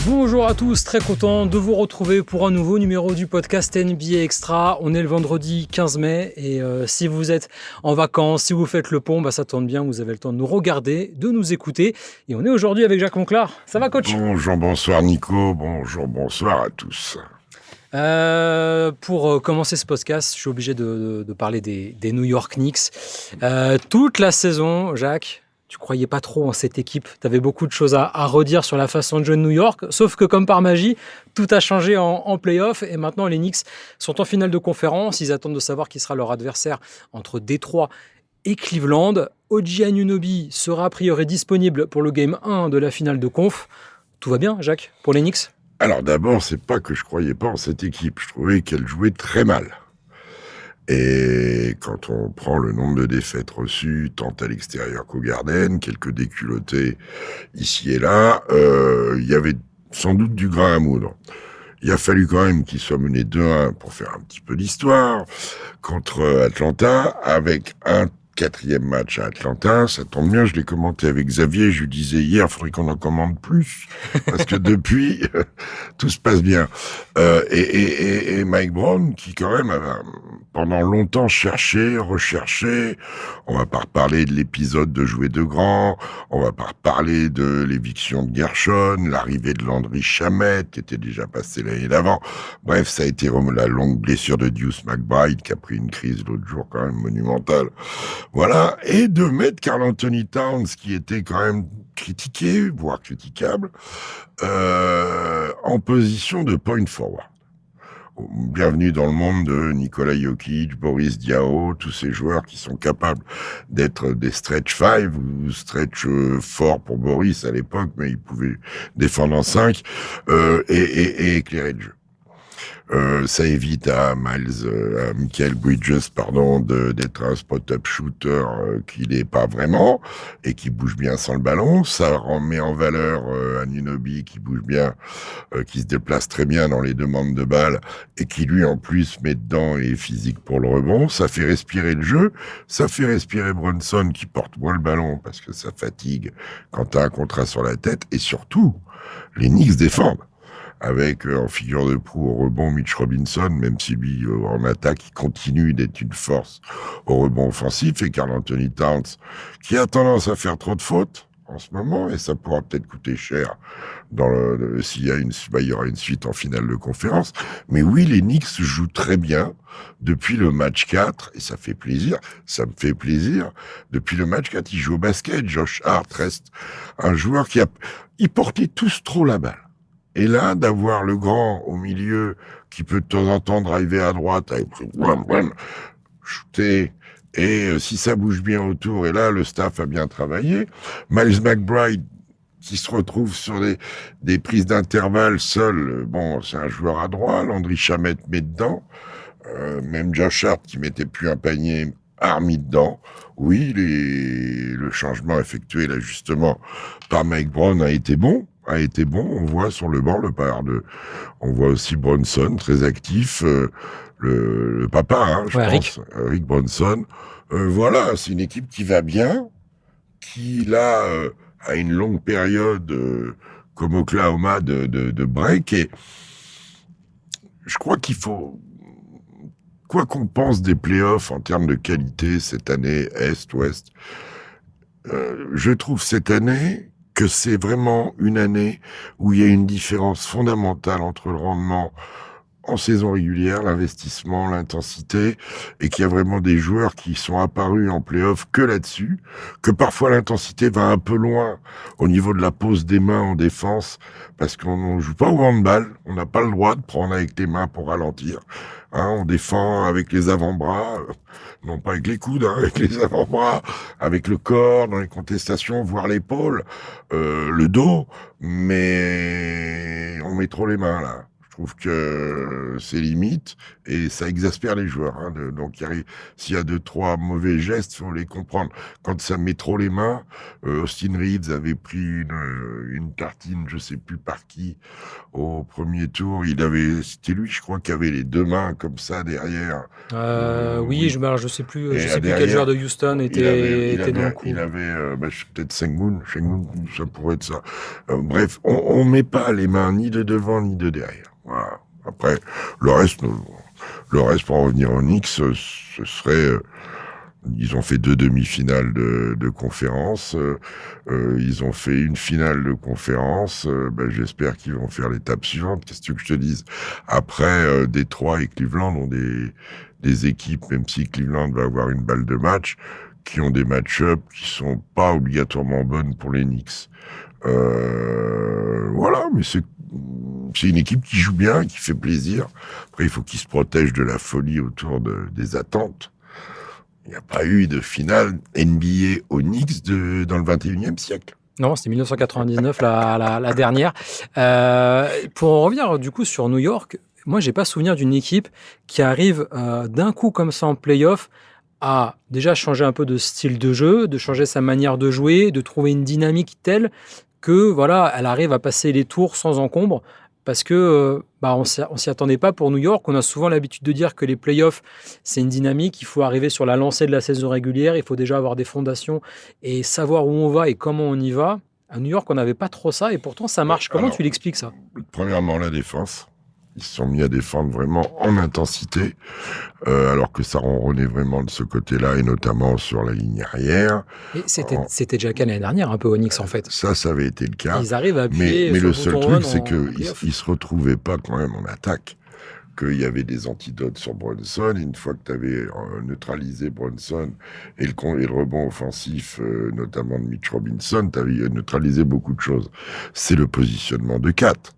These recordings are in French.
Bonjour à tous, très content de vous retrouver pour un nouveau numéro du podcast NBA Extra. On est le vendredi 15 mai et si vous êtes en vacances, si vous faites le pont, ça tombe bien, vous avez le temps de nous regarder, de nous écouter. Et on est aujourd'hui avec Jacques Monclar. Ça va, coach ? Bonjour, bonsoir Nico, bonsoir à tous. Pour commencer ce podcast, je suis obligé de parler des New York Knicks. Toute la saison, Jacques, tu croyais pas trop en cette équipe. Tu avais beaucoup de choses à redire sur la façon de jouer de New York. Sauf que comme par magie, tout a changé en play-off. Et maintenant, les Knicks sont en finale de conférence. Ils attendent de savoir qui sera leur adversaire entre Détroit et Cleveland. OG Anunoby sera a priori disponible pour le Game 1 de la finale de conf. Tout va bien, Jacques, pour les Knicks ? Alors d'abord, c'est pas que je croyais pas en cette équipe. Je trouvais qu'elle jouait très mal. Et quand on prend le nombre de défaites reçues, tant à l'extérieur qu'au Garden, quelques déculottés ici et là, il y avait sans doute du grain à moudre. Il a fallu quand même qu'ils soient menés 2-1 pour faire un petit peu d'histoire contre Atlanta, avec un quatrième match à Atlanta. Ça tombe bien, je l'ai commenté avec Xavier, je lui disais hier, il faudrait qu'on en commande plus, parce que depuis, tout se passe bien. Et Mike Brown, qui quand même avait pendant longtemps recherché, on va pas reparler de l'épisode de Jouer de Grand, on va pas reparler de l'éviction de Gershon, l'arrivée de Landry Shamet, qui était déjà passé l'année d'avant. Bref, ça a été la longue blessure de Deuce McBride, qui a pris une crise l'autre jour quand même monumentale. Voilà, et de mettre Karl Anthony Towns, qui était quand même critiqué, voire critiquable, en position de point forward. Bienvenue dans le monde de Nikola Jokic, Boris Diaw, tous ces joueurs qui sont capables d'être des stretch 5 ou stretch 4 pour Boris à l'époque, mais ils pouvaient défendre en 5 et éclairer le jeu. Ça évite à Michael Bridges, d'être un spot-up shooter qu'il n'est pas vraiment et qui bouge bien sans le ballon. Ça met en valeur Anunoby qui bouge bien, qui se déplace très bien dans les demandes de balles et qui lui en plus met dedans et est physique pour le rebond. Ça fait respirer le jeu, ça fait respirer Brunson qui porte moins le ballon parce que ça fatigue quand t'as un contrat sur la tête et surtout les Knicks défendent. Avec en figure de proue au rebond Mitch Robinson, même si lui en attaque il continue d'être une force au rebond offensif, et Karl Anthony Towns qui a tendance à faire trop de fautes en ce moment, et ça pourra peut-être coûter cher s'il y a il y aura une suite en finale de conférence. Mais oui, les Knicks jouent très bien depuis le match 4, et ça me fait plaisir. Depuis le match 4, ils jouent au basket. Josh Hart reste un joueur ils portaient tous trop la balle. Et là, d'avoir le grand au milieu qui peut de temps en temps driver à droite avec shooter, et si ça bouge bien autour, et là, le staff a bien travaillé. Miles McBride, qui se retrouve sur des prises d'intervalle seul, c'est un joueur à droite. Landry Shamet met dedans. Même Josh Hart, qui mettait plus un panier, a remis dedans. Oui, le changement effectué, l'ajustement par Mike Brown a été bon. On voit sur le banc on voit aussi Brunson, très actif, le papa, je pense, Rick Brunson. Voilà, c'est une équipe qui va bien, qui là a une longue période comme Oklahoma de break, et je crois qu'il faut, quoi qu'on pense des playoffs en termes de qualité cette année, Est-Ouest, je trouve cette année que c'est vraiment une année où il y a une différence fondamentale entre le rendement en saison régulière, l'investissement, l'intensité, et qu'il y a vraiment des joueurs qui sont apparus en play-off que là-dessus, que parfois l'intensité va un peu loin au niveau de la pose des mains en défense, parce qu'on ne joue pas au handball, on n'a pas le droit de prendre avec les mains pour ralentir. On défend avec les avant-bras, non pas avec les coudes, avec les avant-bras, avec le corps, dans les contestations, voire l'épaule, le dos, mais on met trop les mains là. Je trouve que c'est limite et ça exaspère les joueurs. Hein, donc, s'il y a 2-3 mauvais gestes, faut les comprendre. Quand ça met trop les mains, Austin Reeves avait pris une tartine, je sais plus par qui, au premier tour. C'était lui, je crois, qui avait les 2 mains comme ça derrière. Oui, je sais plus derrière, quel joueur de Houston était dans le coup. Il avait peut-être Sengun, ça pourrait être ça. Bref, on met pas les mains ni de devant ni de derrière. Voilà. Après, le reste, pour en revenir aux Knicks, ce serait... ils ont fait 2 demi-finales de conférence. Ils ont fait une finale de conférence. J'espère qu'ils vont faire l'étape suivante. Qu'est-ce que tu veux que je te dise? Après, Détroit et Cleveland ont des équipes, même si Cleveland va avoir une balle de match, qui ont des match-ups qui sont pas obligatoirement bonnes pour les Knicks. Voilà, mais c'est une équipe qui joue bien, qui fait plaisir. Après, il faut qu'ils se protègent de la folie autour des attentes. Il n'y a pas eu de finale NBA aux Knicks dans le 21e siècle. Non, c'était 1999 la dernière. Pour en revenir du coup sur New York, moi j'ai pas souvenir d'une équipe qui arrive d'un coup comme ça en play-off à déjà changer un peu de style de jeu, de changer sa manière de jouer, de trouver une dynamique telle que voilà, elle arrive à passer les tours sans encombre. Parce que on s'y attendait pas pour New York. On a souvent l'habitude de dire que les playoffs, c'est une dynamique. Il faut arriver sur la lancée de la saison régulière. Il faut déjà avoir des fondations et savoir où on va et comment on y va. À New York, on n'avait pas trop ça et pourtant ça marche. Comment tu l'expliques ça? Premièrement, la défense. Ils se sont mis à défendre vraiment en intensité, alors que ça ronronnait vraiment de ce côté-là, et notamment sur la ligne arrière. Et c'était déjà qu'à l'année dernière, un peu au Knicks en fait. Ça avait été le cas. Ils arrivent à appuyer. Mais le seul truc, c'est qu'ils se retrouvaient pas quand même en attaque. Qu'il y avait des antidotes sur Brunson, et une fois que tu avais neutralisé Brunson et le rebond offensif, notamment de Mitch Robinson, tu avais neutralisé beaucoup de choses. C'est le positionnement de 4.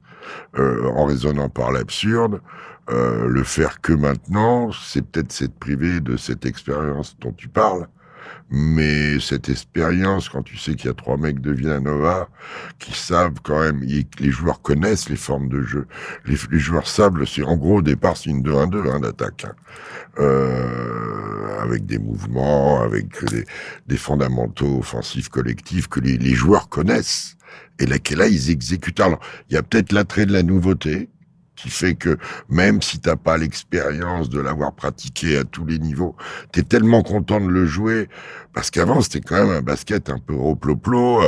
En raisonnant par l'absurde, le faire que maintenant, c'est peut-être s'être privé de cette expérience dont tu parles. Mais cette expérience, quand tu sais qu'il y a 3 mecs de Villanova qui savent quand même, les joueurs connaissent les formes de jeu. Les joueurs savent, en gros, au départ, c'est une 2-1-2 d'attaque. Avec des mouvements, avec des fondamentaux offensifs collectifs que les joueurs connaissent. Et là, ils exécutent. Alors, il y a peut-être l'attrait de la nouveauté, qui fait que même si t'as pas l'expérience de l'avoir pratiqué à tous les niveaux, t'es tellement content de le jouer, parce qu'avant c'était quand même un basket un peu roploplo,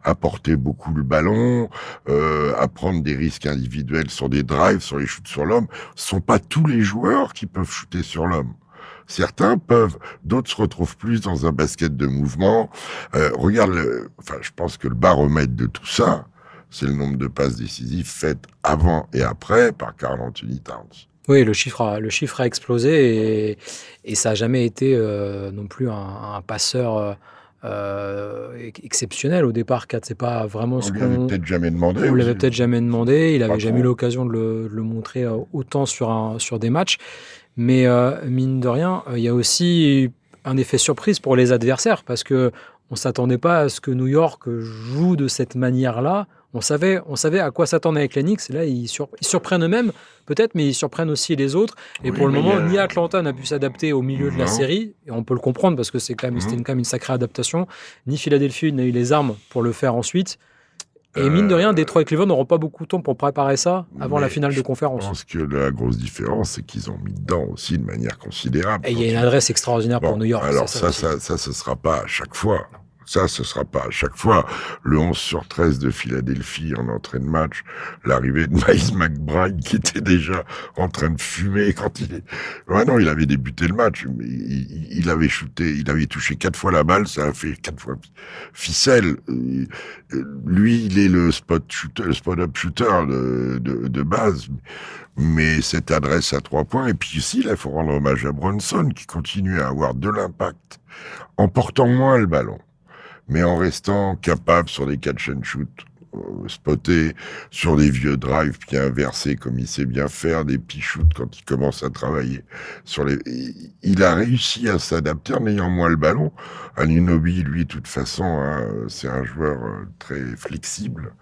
à porter beaucoup le ballon, à prendre des risques individuels sur des drives, sur les shoots sur l'homme. Ce sont pas tous les joueurs qui peuvent shooter sur l'homme. Certains peuvent, d'autres se retrouvent plus dans un basket de mouvement. Regarde, je pense que le baromètre de tout ça, c'est le nombre de passes décisives faites avant et après par Karl Anthony Towns. Oui, le chiffre a explosé et ça n'a jamais été non plus un passeur exceptionnel au départ. Kat, c'est pas vraiment ce qu'on l'avait peut-être jamais demandé. On l'avait peut-être jamais demandé. Il avait jamais eu l'occasion de le montrer autant sur des matchs. Mais mine de rien, il y a aussi un effet surprise pour les adversaires parce que on s'attendait pas à ce que New York joue de cette manière-là. On savait à quoi s'attendre avec les Knicks. Là, ils surprennent eux-mêmes, peut-être, mais ils surprennent aussi les autres. Et pour le moment, ni Atlanta n'a pu s'adapter au milieu de la série. Et on peut le comprendre parce que c'était quand même une sacrée adaptation. Ni Philadelphie n'a eu les armes pour le faire ensuite. Et mine de rien, Détroit et Cleveland n'auront pas beaucoup de temps pour préparer ça avant la finale de conférence. Je pense que la grosse différence, c'est qu'ils ont mis dedans aussi de manière considérable. Et il y a une adresse extraordinaire pour New York. Alors ça ce sera pas à chaque fois. Ça, ce sera pas à chaque fois. Le 11/13 de Philadelphie en entrée de match, l'arrivée de Miles McBride qui était déjà en train de fumer quand il avait débuté le match, mais il avait shooté, il avait touché 4 fois la balle, ça a fait 4 fois ficelle. Lui, il est le spot-up shooter de base. Mais cette adresse à 3 points, et puis aussi, là, il faut rendre hommage à Brunson qui continue à avoir de l'impact en portant moins le ballon, mais en restant capable sur des catch and shoot, spotter sur des vieux drives pieds inversés comme il sait bien faire, des petits shoots quand il commence à travailler il a réussi à s'adapter en ayant moins le ballon. Anunoby, lui, de toute façon, c'est un joueur très flexible.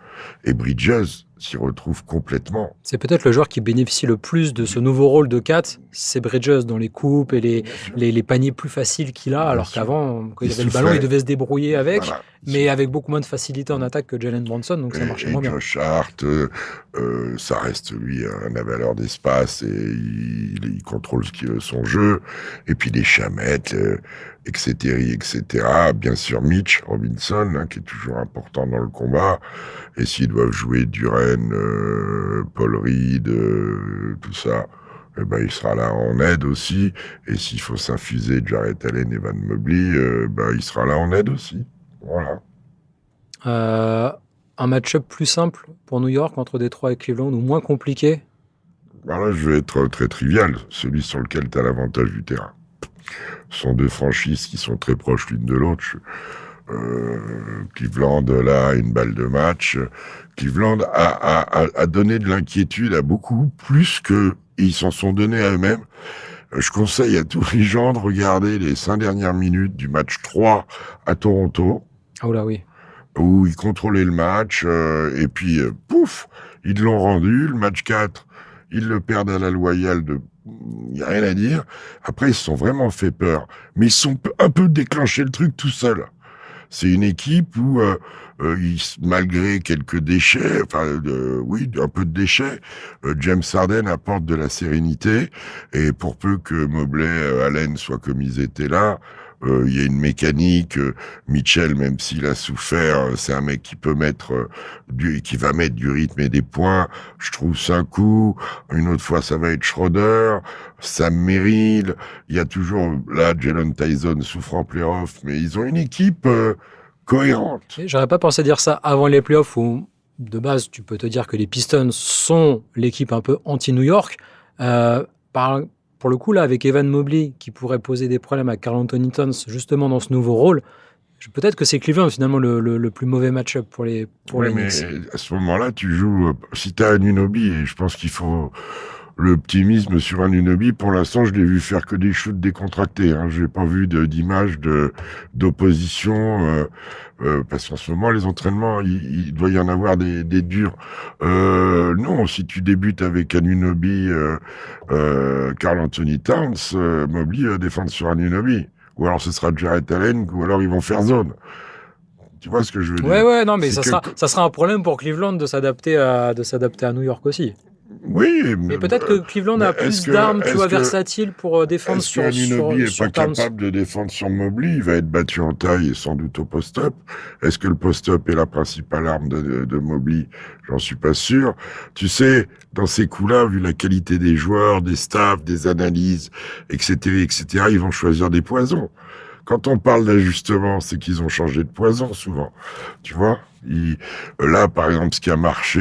Et Bridges s'y retrouve complètement. C'est peut-être le joueur qui bénéficie le plus de ce nouveau rôle de 4, c'est Bridges dans les coupes et les paniers plus faciles qu'il a, alors qu'avant, quand il avait le ballon, il devait se débrouiller avec, mais avec beaucoup moins de facilité en attaque que Jalen Brunson, donc ça marchait moins bien. Josh Hart, ça reste lui un avaleur d'espace et il contrôle son jeu. Et puis les chamettes, etc. Bien sûr Mitch Robinson, qui est toujours important dans le combat. Et s'ils doivent jouer Duren, Paul Reed, tout ça, eh ben, il sera là en aide aussi. Et s'il faut s'infuser Jarrett Allen et Evan Mobley, il sera là en aide aussi. Voilà. Un match-up plus simple pour New York entre Détroit et Cleveland ou moins compliqué? Alors là, je vais être très trivial. Celui sur lequel tu as l'avantage du terrain. Ce sont deux franchises qui sont très proches l'une de l'autre. Cleveland, là, une balle de match. Cleveland a donné de l'inquiétude à beaucoup, plus qu'ils s'en sont donnés à eux-mêmes. Je conseille à tous les gens de regarder les 5 dernières minutes du match 3 à Toronto. Oh là oui. Où ils contrôlaient le match, et puis, pouf, ils l'ont rendu. Le match 4, ils le perdent à la loyale il n'y a rien à dire. Après, ils se sont vraiment fait peur. Mais ils sont un peu déclenché le truc tout seul. C'est une équipe où, malgré quelques déchets, un peu de déchets, James Harden apporte de la sérénité. Et pour peu que Mobley, Allen soient comme ils étaient là, il y a une mécanique. Mitchell, même s'il a souffert, c'est un mec qui peut qui va mettre du rythme et des points. Je trouve ça un coup. Une autre fois, ça va être Schroeder, Sam Merrill. Il y a toujours là Jalen Tyson souffre en playoff, mais ils ont une équipe cohérente. J'aurais pas pensé dire ça avant les playoffs où de base tu peux te dire que les Pistons sont l'équipe un peu anti-New York. Pour le coup, là, avec Evan Mobley, qui pourrait poser des problèmes à Karl Anthony Towns, justement dans ce nouveau rôle, peut-être que c'est Cleveland, finalement, le plus mauvais match-up pour les Knicks. Mais à ce moment-là, tu joues... si tu as Anunoby, et je pense qu'il faut... L'optimisme sur Anunoby, pour l'instant, je l'ai vu faire que des shoots décontractés. J'ai pas vu d'image d'opposition, parce qu'en ce moment, les entraînements, il doit y en avoir des durs. Non, si tu débutes avec Anunoby, Karl Anthony Towns, Mobley va défendre sur Anunoby. Ou alors ce sera Jarrett Allen, ou alors ils vont faire zone. Tu vois ce que je veux dire? Ouais, non, mais ça sera un problème pour Cleveland de s'adapter à New York aussi. Oui, mais peut-être que Cleveland a plus d'armes, versatiles pour défendre sur Anunoby n'est pas Towns. capable de défendre sur Mobley, il va être battu en taille et sans doute au post-up. Est-ce que le post-up est la principale arme de Mobley? J'en suis pas sûr. Tu sais, dans ces coups-là, vu la qualité des joueurs, des staffs, des analyses, etc., ils vont choisir des poisons. Quand on parle d'ajustement, c'est qu'ils ont changé de poison souvent. Tu vois? Là, par exemple, ce qui a marché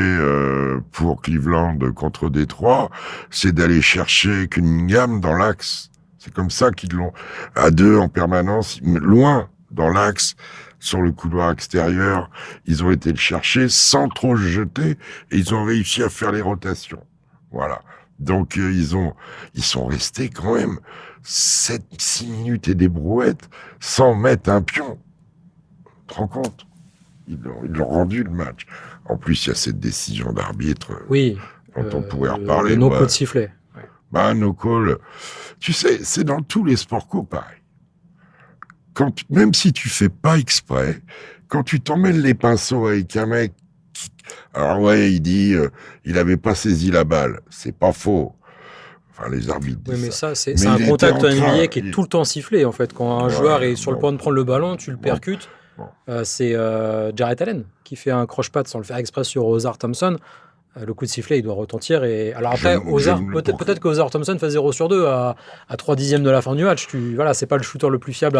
pour Cleveland contre Détroit, c'est d'aller chercher Cunningham dans l'axe. C'est comme ça qu'ils l'ont à deux en permanence, loin dans l'axe, sur le couloir extérieur. Ils ont été le chercher sans trop se jeter et ils ont réussi à faire les rotations. Voilà. Donc ils sont restés quand même 6 minutes et des brouettes sans mettre un pion. Tu te rends compte? Ils l'ont rendu le match. En plus, il y a cette décision d'arbitre dont on pourrait reparler. Le no-call de sifflet. Ouais. No-call. Tu sais, c'est dans tous les sports co pareil. Même si tu fais pas exprès, quand tu t'emmêles les pinceaux avec un mec alors ouais, il dit il avait pas saisi la balle. C'est pas faux. Enfin, les arbitres disent mais ça, c'est un contact NBA qui est tout le temps sifflé, en fait. Quand un joueur est sur le point de prendre le ballon, tu le percutes. C'est Jarrett Allen qui fait un croche-patte sans le faire exprès sur Ozar Thompson. Le coup de sifflet, il doit retentir. Alors après, peut-être qu'Ozar Thompson fait 0 sur 2 à 3 dixièmes de la fin du match. C'est pas le shooter le plus fiable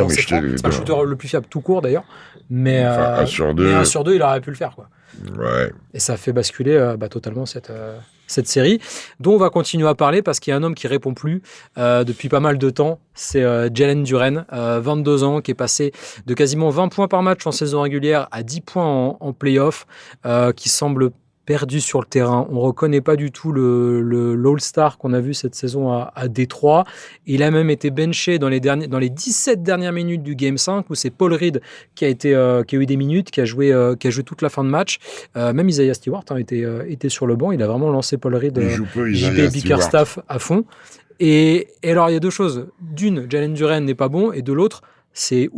c'est pas le shooter le plus fiable tout court, d'ailleurs. Mais 1 sur 2, il aurait pu le faire, quoi. Ouais. Et ça fait basculer totalement cette série, dont on va continuer à parler parce qu'il y a un homme qui répond plus depuis pas mal de temps. C'est Jalen Duren, 22 ans, qui est passé de quasiment 20 points par match en saison régulière à 10 points en play-off, qui semble perdu sur le terrain. On ne reconnaît pas du tout l'All-Star qu'on a vu cette saison à Détroit. Il a même été benché dans les 17 dernières minutes du Game 5, où c'est Paul Reed qui a eu des minutes, qui a joué toute la fin de match. Même Isaiah Stewart était sur le banc. Il a vraiment lancé Paul Reed, JB Bickerstaff à fond. Et alors, il y a deux choses. D'une, Jalen Duren n'est pas bon, et de l'autre, c'est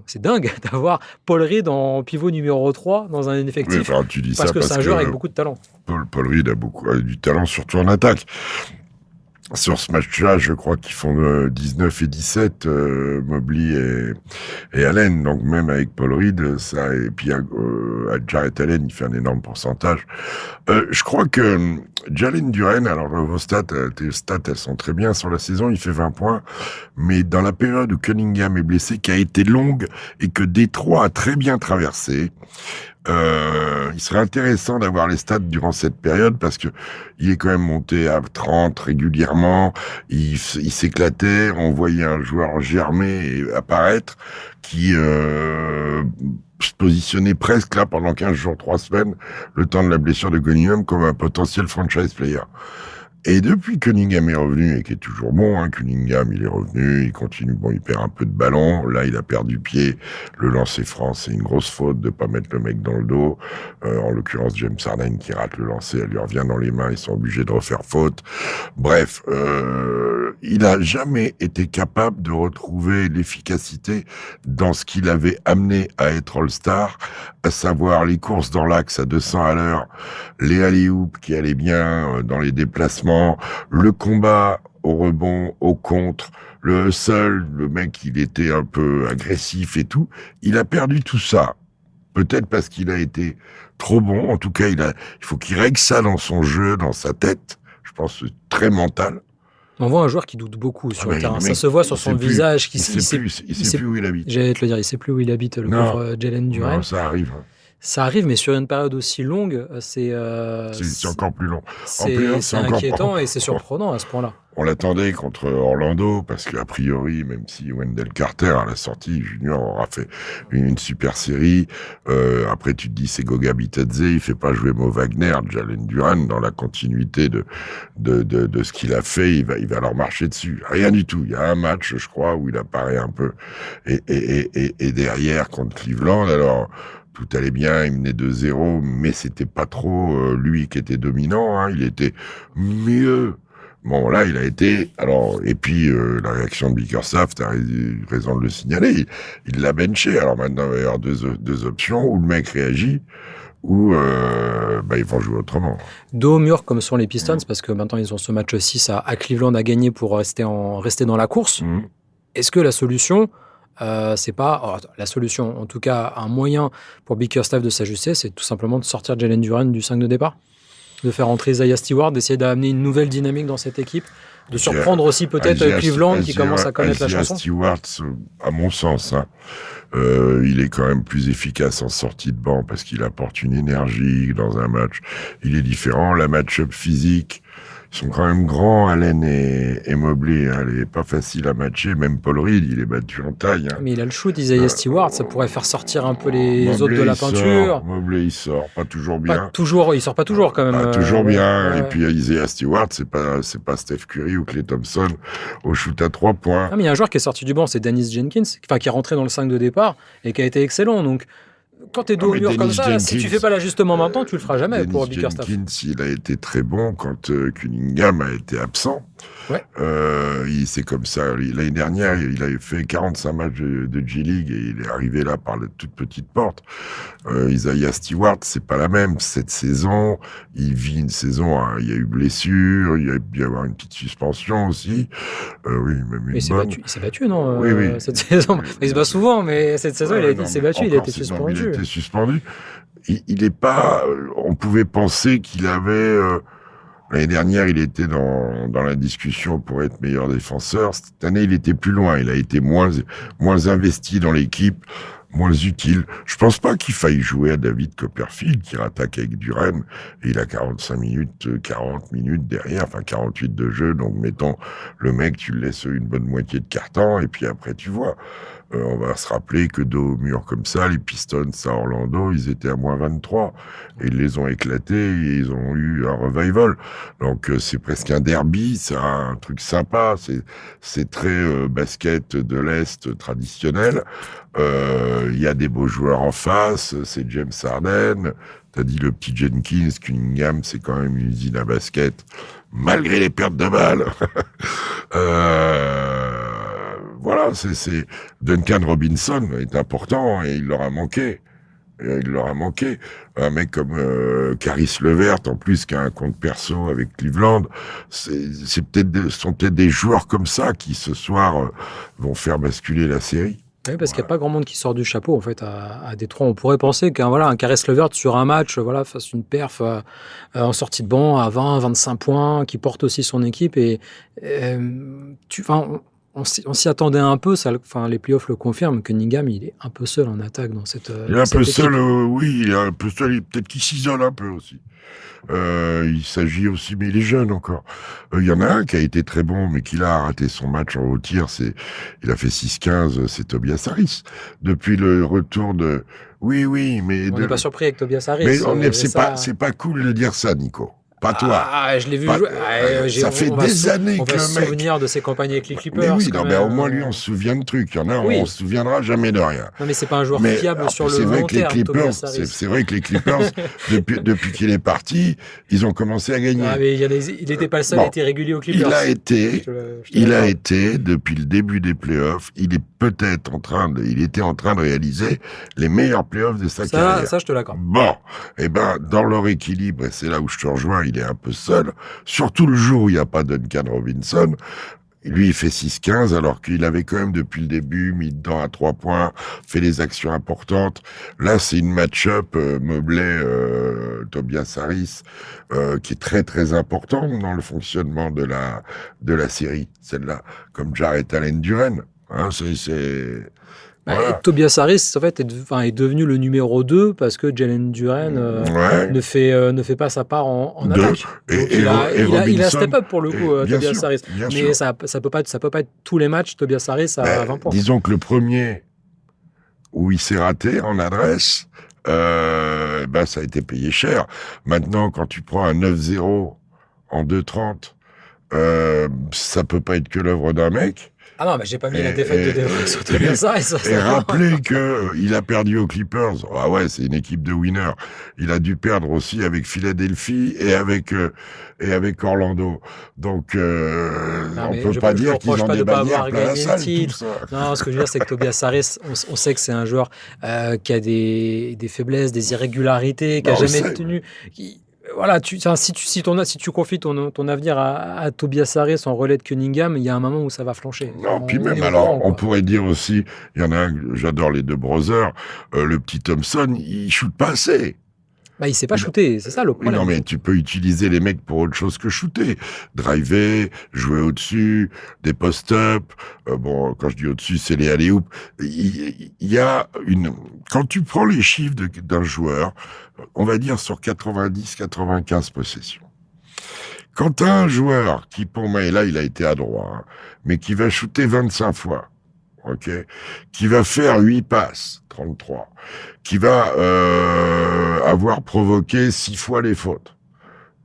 c'est dingue d'avoir Paul Reed en pivot numéro 3 dans un effectif. Tu dis parce que c'est un joueur avec beaucoup de talent. Paul Reed a du talent, surtout en attaque. Sur ce match-là, je crois qu'ils font 19 et 17, Mobley et Allen. Donc même avec Paul Reed, et puis à Jarrett Allen, il fait un énorme pourcentage. Je crois que Jalen Duren, alors vos stats, tes stats, elles sont très bien sur la saison. Il fait 20 points, mais dans la période où Cunningham est blessé, qui a été longue et que Détroit a très bien traversé. Il serait intéressant d'avoir les stats durant cette période parce que il est quand même monté à 30 régulièrement. Il s'éclatait. On voyait un joueur germer et apparaître qui se positionnait presque là pendant 15 jours, 3 semaines, le temps de la blessure de Cunningham, comme un potentiel franchise player. Et depuis Cunningham est revenu, et qui est toujours bon, Cunningham, il est revenu, il continue, il perd un peu de ballon, là, il a perdu pied, le lancer franc, c'est une grosse faute de pas mettre le mec dans le dos, en l'occurrence, James Harden qui rate le lancer, elle lui revient dans les mains, ils sont obligés de refaire faute. Bref, il a jamais été capable de retrouver l'efficacité dans ce qu'il avait amené à être All-Star, à savoir les courses dans l'axe à 200 à l'heure, les alley-oops qui allaient bien dans les déplacements, le combat au rebond, au contre, le hustle, le mec, il était un peu agressif et tout. Il a perdu tout ça. Peut-être parce qu'il a été trop bon. En tout cas, il faut qu'il règle ça dans son jeu, dans sa tête. Je pense que c'est très mental. On voit un joueur qui doute beaucoup sur le terrain. Ça se voit sur son visage. Il sait plus où il habite. J'allais te le dire, il sait plus où il habite, le pauvre Jalen Duren. Non, ça arrive. Ça arrive, mais sur une période aussi longue, c'est encore plus long. C'est inquiétant et c'est surprenant à ce point-là. On l'attendait contre Orlando parce qu'a priori, même si Wendell Carter à la sortie junior aura fait une super série, après tu te dis c'est Goga Bitadze, il fait pas jouer Mo Wagner, Jalen Duren dans la continuité de ce qu'il a fait, il va leur marcher dessus. Rien du tout. Il y a un match, je crois, où il apparaît un peu et derrière contre Cleveland. Alors tout allait bien, il menait 2-0, mais c'était pas trop lui qui était dominant, il était mieux. Bon, là, il a été... Alors, et puis, la réaction de Bickerstaff, t'as raison de le signaler, il l'a benché. Alors maintenant, il va y avoir deux options, où le mec réagit, ou ils vont jouer autrement. Dos au mur, comme sont les Pistons, parce que maintenant, ils ont ce match 6 à Cleveland à gagner pour rester dans la course. Est-ce que la solution... c'est pas la solution, en tout cas un moyen pour Bickerstaff de s'ajuster, c'est tout simplement de sortir Jalen Duren du 5 de départ, de faire entrer Isaiah Stewart, d'essayer d'amener une nouvelle dynamique dans cette équipe, de surprendre aussi peut-être Cleveland qui commence à connaître la chanson. Stewart, à mon sens, il est quand même plus efficace en sortie de banc parce qu'il apporte une énergie dans un match. Il est différent, la match-up physique. Ils sont quand même grands, Allen et Mobley. Elle est pas facile à matcher. Même Paul Reed, il est battu en taille. Mais il a le shoot, Isaiah Stewart. Ça pourrait faire sortir un peu les autres de la peinture. Mobley, il sort pas toujours bien. Il sort pas toujours quand même. Pas toujours bien. Ouais. Et puis Isaiah Stewart, c'est pas Steph Curry ou Klay Thompson au shoot à 3 points. Mais il y a un joueur qui est sorti du banc, c'est Dennis Jenkins, qui est rentré dans le 5 de départ et qui a été excellent. Donc, quand t'es dos au mur comme ça, Jenkins, si tu fais pas l'ajustement maintenant, tu le feras jamais pour Bickerstaff. Jenkins, il a été très bon quand Cunningham a été absent. Ouais. C'est comme ça. L'année dernière, il avait fait 45 matchs de G-League et il est arrivé là par la toute petite porte. Isaiah Stewart, c'est pas la même. Cette saison, il vit une saison, il y a eu blessure, il y a pu y avoir une petite suspension aussi. Oui, même une bonne. Il s'est battu, non Oui. Cette saison. Il se bat souvent, mais cette saison, il s'est battu, il a été suspendu. Il a été suspendu. Il est pas... on pouvait penser qu'il avait... L'année dernière, il était dans la discussion pour être meilleur défenseur. Cette année, il était plus loin. Il a été moins investi dans l'équipe, moins utile. Je pense pas qu'il faille jouer à David Copperfield, qui rattaque avec Duren. Et il a 40 minutes derrière, enfin 48 de jeu. Donc, mettons, le mec, tu le laisses une bonne moitié de quart-temps, et puis après, tu vois. On va se rappeler que dos au mur comme ça, les Pistons à Orlando, ils étaient à -23. Et ils les ont éclatés et ils ont eu un revival. Donc c'est presque un derby, c'est un truc sympa, c'est très basket de l'Est traditionnel. Il y a des beaux joueurs en face, c'est James Harden. T'as dit le petit Jenkins, Cunningham, c'est quand même une usine à basket, malgré les pertes de balles. Voilà, c'est Duncan Robinson est important et il leur a manqué. Un mec comme Caris LeVert, en plus, qui a un compte perso avec Cleveland, sont peut-être des joueurs comme ça qui, ce soir, vont faire basculer la série. Oui, parce qu'il n'y a pas grand monde qui sort du chapeau en fait à Détroit. On pourrait penser un Caris LeVert sur un match fasse une perf en sortie de banc à 20-25 points, qui porte aussi son équipe. On s'y attendait un peu, les playoffs le confirment. Cunningham, il est un peu seul en attaque dans cette Il est un peu équipe. seul, oui, il est un peu seul, peut-être qu'il s'isole un peu aussi. Il s'agit aussi, mais il est jeune encore. Il y en a un qui a été très bon, mais qui a raté son match en haut tir. Il a fait 6-15, c'est Tobias Harris. Depuis le retour de... Oui, mais... On n'est pas surpris avec Tobias Harris. Mais c'est pas cool de dire ça, Nico. Pas toi. Ah, je l'ai vu jouer. Ça fait des années que le mec... On va se souvenir de ses campagnes avec les Clippers. Mais oui, mais au moins lui, on se souvient de trucs. Il y en a, on se souviendra jamais de rien. Non, mais c'est pas un joueur fiable sur le long terme, Tobias Harris. C'est vrai que les Clippers, depuis qu'il est parti, ils ont commencé à gagner. Ah, mais il n'était pas le seul à être irrégulier aux Clippers. Il a été, depuis le début des playoffs, il était en train de réaliser les meilleurs playoffs de sa carrière. Ça, je te l'accorde. Bon, dans leur équilibre, et c'est là où je te rejoins, il est un peu seul, surtout le jour où il n'y a pas Duncan Robinson. Lui, il fait 6-15, alors qu'il avait quand même, depuis le début, mis dedans à 3 points, fait des actions importantes. Là, c'est une match-up Mobley-Tobias Harris, qui est très, très importante dans le fonctionnement de la série. Celle-là, comme Jarrett Allen-Duren. Voilà. Et Tobias Harris, en fait, est devenu le numéro 2 parce que Jalen Duren ne fait pas sa part en attaque. Il a step up pour le coup, Tobias Harris. Mais ça peut pas être tous les matchs Tobias Harris à 20 points. Disons que le premier où il s'est raté en adresse, ça a été payé cher. Maintenant, quand tu prends un 9-0 en 2-30, ça peut pas être que l'œuvre d'un mec. Ah non, mais j'ai pas mis la défaite de Denver sur Tobias Harris. Et rappelez que il a perdu aux Clippers. Ah ouais, c'est une équipe de winners. Il a dû perdre aussi avec Philadelphie et avec Orlando. Donc on peut pas dire qu'ils ont des bannières plein la salle. Tout ça. Non, ce que je veux dire, c'est que Tobias Harris, on sait que c'est un joueur qui a des faiblesses, des irrégularités, qui a jamais tenu. Voilà, si tu confies ton avenir à Tobias Harris en relais de Cunningham, il y a un moment où ça va flancher. Non, puis même, alors, on pourrait dire aussi, il y en a un, j'adore les deux brothers, le petit Thompson, il shoot pas assez. Il sait pas shooter, c'est ça le problème. Non, mais tu peux utiliser les mecs pour autre chose que shooter. Driver, jouer au-dessus, des post-up. Quand je dis au-dessus, c'est les alley-oop. Il y a quand tu prends les chiffres d'un joueur, on va dire sur 90-95 possessions. Quand t'as un joueur qui, pour moi, et là, il a été adroit, mais qui va shooter 25 fois, qui va faire 8 passes, 33, qui va avoir provoqué 6 fois les fautes,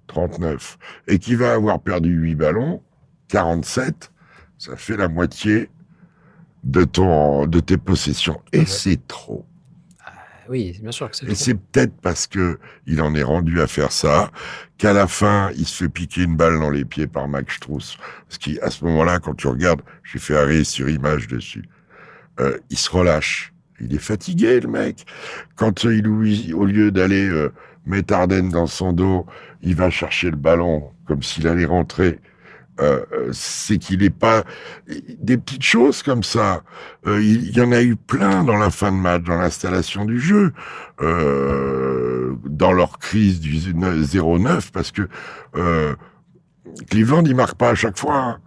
39, et qui va avoir perdu 8 ballons, 47, ça fait la moitié de tes possessions. Et c'est trop. Oui, bien sûr que c'est trop. Et c'est peut-être parce que il en est rendu à faire ça, qu'à la fin, il se fait piquer une balle dans les pieds par Max Strus. Parce qu'à ce moment-là, quand tu regardes, j'ai fait arrêt sur image dessus, il se relâche. Il est fatigué, le mec. Quand au lieu d'aller mettre Harden dans son dos, il va chercher le ballon comme s'il allait rentrer. C'est qu'il est pas... Des petites choses comme ça. Il y en a eu plein dans la fin de match, dans l'installation du jeu, dans leur crise du 0-9, parce que Cleveland, il marque pas à chaque fois. Hein.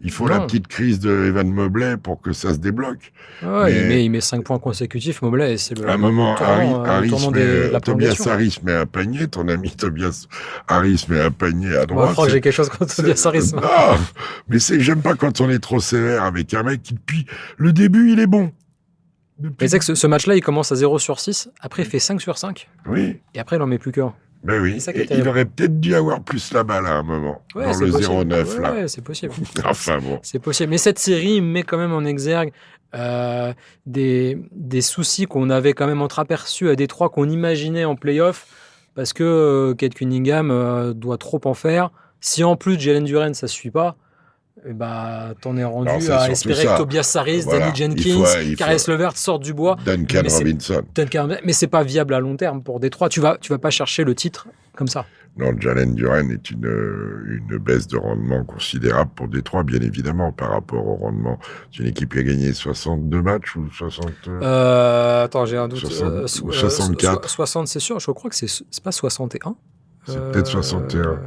Il faut la petite crise de Evan Mobley pour que ça se débloque. Ouais, il met 5 points consécutifs, Mobley. C'est à un moment, Tobias Harris met un panier, ton ami Tobias Harris met un panier à droite. Je crois que j'ai quelque chose contre Tobias Harris. Non, mais j'aime pas quand on est trop sévère avec un mec qui, depuis le début, il est bon. Mais c'est que ce match-là, il commence à 0/6. Après, il fait 5/5. Oui. Et après, il n'en met plus qu'un. Ben oui, il aurait peut-être dû avoir plus la balle à un moment, dans le 0-9 là. Ouais, c'est possible. Enfin bon. C'est possible. Mais cette série met quand même en exergue des soucis qu'on avait quand même entreaperçus à Détroit, qu'on imaginait en play-off, parce que Cade Cunningham doit trop en faire. Si en plus Jalen Duren, ça ne suffit pas, t'en es rendu à espérer que Tobias Harris, Danny Jenkins, Caris LeVert sortent du bois. Duncan Robinson. Mais c'est pas viable à long terme pour Détroit. Tu vas pas chercher le titre comme ça. Non, Jalen Duren est une baisse de rendement considérable pour Détroit, bien évidemment, par rapport au rendement. C'est une équipe qui a gagné 62 matchs ou 60 Attends, j'ai un doute. 64. 60, c'est sûr. Je crois que c'est pas 61. C'est peut-être 61.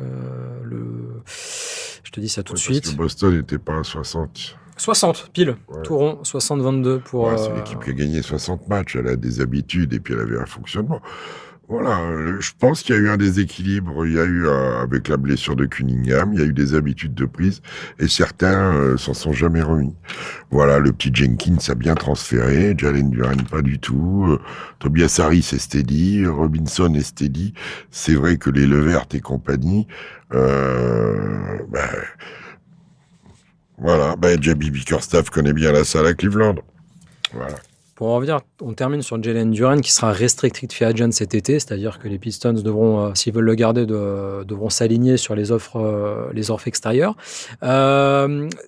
Je te dis ça tout de suite. Parce que Boston n'était pas à 60. 60, pile. Ouais. Tout rond, 60-22 pour... c'est une équipe qui a gagné 60 matchs. Elle a des habitudes et puis elle avait un fonctionnement. Voilà, je pense qu'il y a eu un déséquilibre. Il y a eu, avec la blessure de Cunningham, il y a eu des habitudes de prise et certains s'en sont jamais remis. Voilà, le petit Jenkins a bien transféré, Jalen Duren pas du tout, Tobias Harris est steady, Robinson est steady. C'est vrai que les Levert et compagnie, J.B. Bickerstaff connaît bien la salle à Cleveland. Voilà. Pour en revenir, on termine sur Jalen Duren qui sera restricted free agent cet été, c'est-à-dire que les Pistons devront, s'ils veulent le garder, devront s'aligner sur les offres extérieures.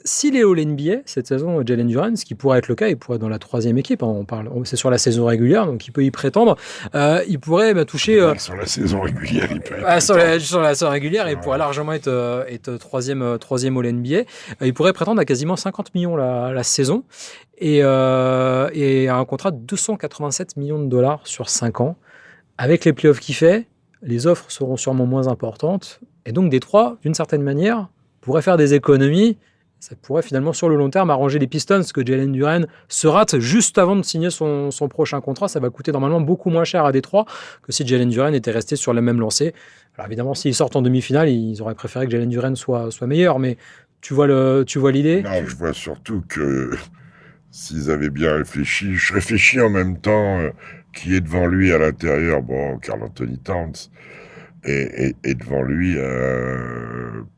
S'il est au NBA cette saison, Jalen Duren, ce qui pourrait être le cas, il pourrait être dans la 3e équipe. Hein, c'est sur la saison régulière, donc il peut y prétendre. Il pourrait toucher. Sur la saison régulière, il peut. Sur la saison régulière, il pourrait largement être troisième au NBA. Il pourrait prétendre à quasiment 50 millions la saison. Et un contrat de 287 millions de dollars sur 5 ans. Avec les playoffs qu'il fait, les offres seront sûrement moins importantes. Et donc, Détroit, d'une certaine manière, pourrait faire des économies. Ça pourrait finalement, sur le long terme, arranger les Pistons, que Jalen Duren se rate juste avant de signer son prochain contrat. Ça va coûter normalement beaucoup moins cher à Détroit que si Jalen Duren était resté sur la même lancée. Alors évidemment, s'ils sortent en demi-finale, ils auraient préféré que Jalen Duren soit meilleur. Mais tu vois l'idée ? Non, je vois surtout que... S'ils avaient bien réfléchi, je réfléchis en même temps qui est devant lui à l'intérieur, Karl Anthony Towns, et devant lui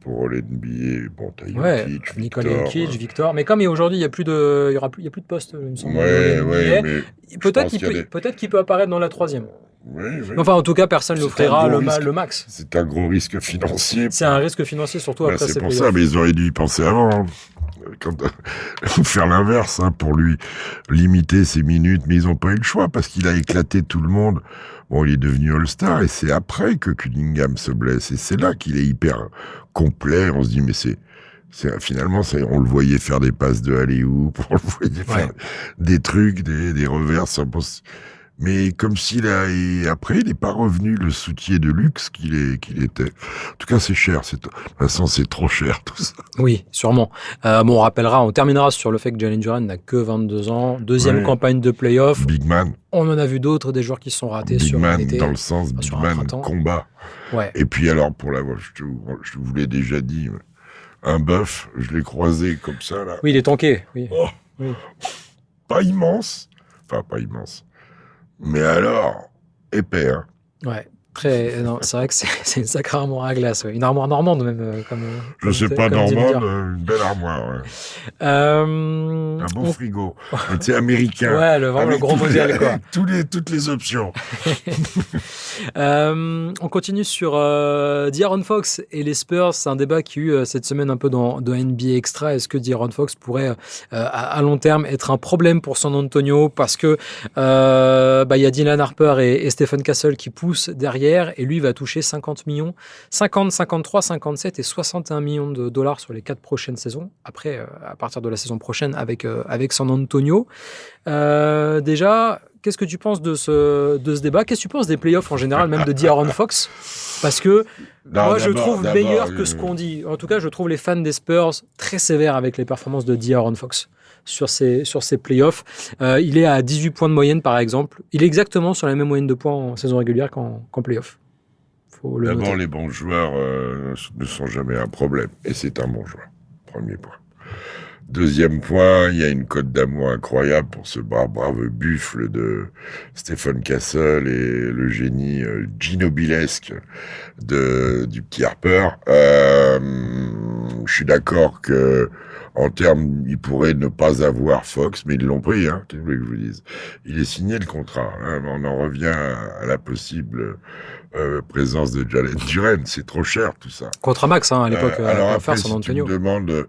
pour l'NBA, t'as Jokic, Nikola Jokic, Victor, mais comme aujourd'hui il y a plus de postes, il me semble. Mais peut-être qu'il peut apparaître dans la 3e. Oui. Enfin, en tout cas, personne n'offrira le max. C'est un gros risque financier. C'est un risque financier, surtout après ces playoffs. C'est pour ça, mais ils auraient dû y penser avant. Faire l'inverse, pour lui limiter ses minutes, mais ils n'ont pas eu le choix parce qu'il a éclaté tout le monde. Il est devenu All-Star et c'est après que Cunningham se blesse et c'est là qu'il est hyper complet. On se dit, mais finalement, on le voyait faire des passes de alley-oop, on le voyait faire des trucs, des reverses. Mais comme après, il n'est pas revenu le soutier de luxe qu'il était. En tout cas, c'est cher. De toute façon, c'est trop cher, tout ça. Oui, sûrement. On terminera sur le fait que Jalen Duren n'a que 22 ans. Deuxième campagne de play-off. Big man. On en a vu d'autres, des joueurs qui se sont ratés sur un été. Big man, dans le sens Big man combat. Ouais. Et puis alors, pour je vous l'ai déjà dit, un bœuf, je l'ai croisé comme ça, là. Oui, il est tanké. Oui. Oui. Pas immense. Enfin, pas immense. Mais alors, épais, hein. Ouais, c'est vrai que c'est une sacrée armoire à glace, une armoire normande même. Je sais pas, normande, une belle armoire, un beau frigo. C'est américain. Ouais, le gros modèle, quoi. Toutes les options. On continue sur De'Aaron Fox et les Spurs. C'est un débat qui a eu cette semaine un peu dans NBA Extra. Est-ce que De'Aaron Fox pourrait à long terme être un problème pour San Antonio parce que y a Dylan Harper et Stephen Castle qui poussent derrière et lui va toucher 50 millions, 50, 53, 57 et 61 millions de dollars sur les 4 prochaines saisons. Après, à partir de la saison prochaine avec San Antonio. Déjà, qu'est-ce que tu penses de ce débat ? Qu'est-ce que tu penses des playoffs en général, même de De'Aaron Fox ? Parce que moi, je trouve meilleur que ce qu'on dit. En tout cas, je trouve les fans des Spurs très sévères avec les performances de De'Aaron Fox sur ces playoffs. Il est à 18 points de moyenne, par exemple. Il est exactement sur la même moyenne de points en saison régulière qu'en playoff. D'abord, les bons joueurs ne sont jamais un problème. Et c'est un bon joueur. Premier point. Deuxième point, il y a une cote d'amour incroyable pour ce brave buffle de Stephen Castle et le génie ginobilesque du petit Harper. Je suis d'accord que en termes, ils pourraient ne pas avoir Fox, mais ils l'ont pris, hein, qu'est-ce que je vous dise. Il est signé le contrat. Hein, on en revient à la possible présence de Jalen Duren. C'est trop cher, tout ça. Contre Max, hein, à l'époque, alors après, San si Antonio. tu me demandes,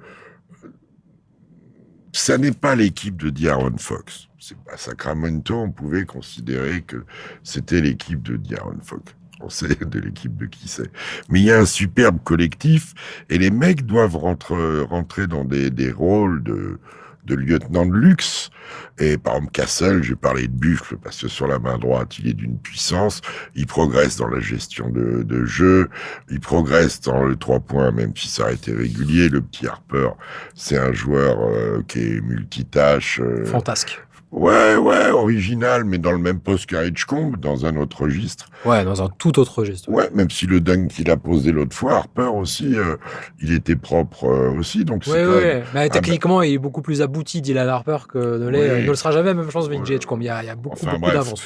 ça n'est pas l'équipe de De'Aaron Fox. C'est pas Sacramento, on pouvait considérer que c'était l'équipe de De'Aaron Fox. On sait de l'équipe de qui c'est. Mais il y a un superbe collectif et les mecs doivent rentrer dans des rôles de lieutenant de luxe. Et par exemple, Castle, j'ai parlé de buffle parce que sur la main droite, il est d'une puissance. Il progresse dans la gestion de jeu. Il progresse dans le 3 points, même si ça a été régulier. Le petit Harper, c'est un joueur qui est multitâche. Fantasque. Ouais, original, mais dans le même poste qu'Hitchcomb, dans un autre registre. Ouais, dans un tout autre registre. Ouais, même si le dunk qu'il a posé l'autre fois, Harper aussi, il était propre aussi, donc c'est quand même... Mais techniquement, il est beaucoup plus abouti, Dylan Harper, que ne l'est. Oui. Ne le sera jamais, même chose avec Hitchcomb. Il y a beaucoup d'avance.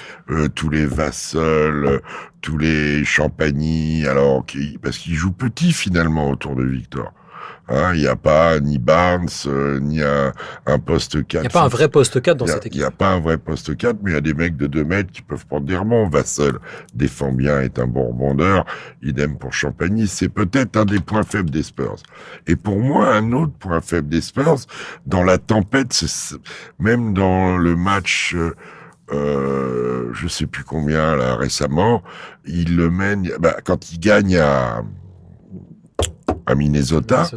Tous les Vassell, tous les Champagny, parce qu'ils jouent petit finalement autour de Victor. Il n'y a pas ni Barnes, ni un poste 4. Il n'y a pas un vrai poste 4 dans cette équipe. Il n'y a pas un vrai poste 4, mais il y a des mecs de 2 mètres qui peuvent prendre des rebonds. Vassell défend bien, est un bon rebondeur. Idem pour Champagny. C'est peut-être un des points faibles des Spurs. Et pour moi, un autre point faible des Spurs, dans la tempête, même dans le match... je sais plus combien là récemment, il le mène. Quand il gagne à Minnesota,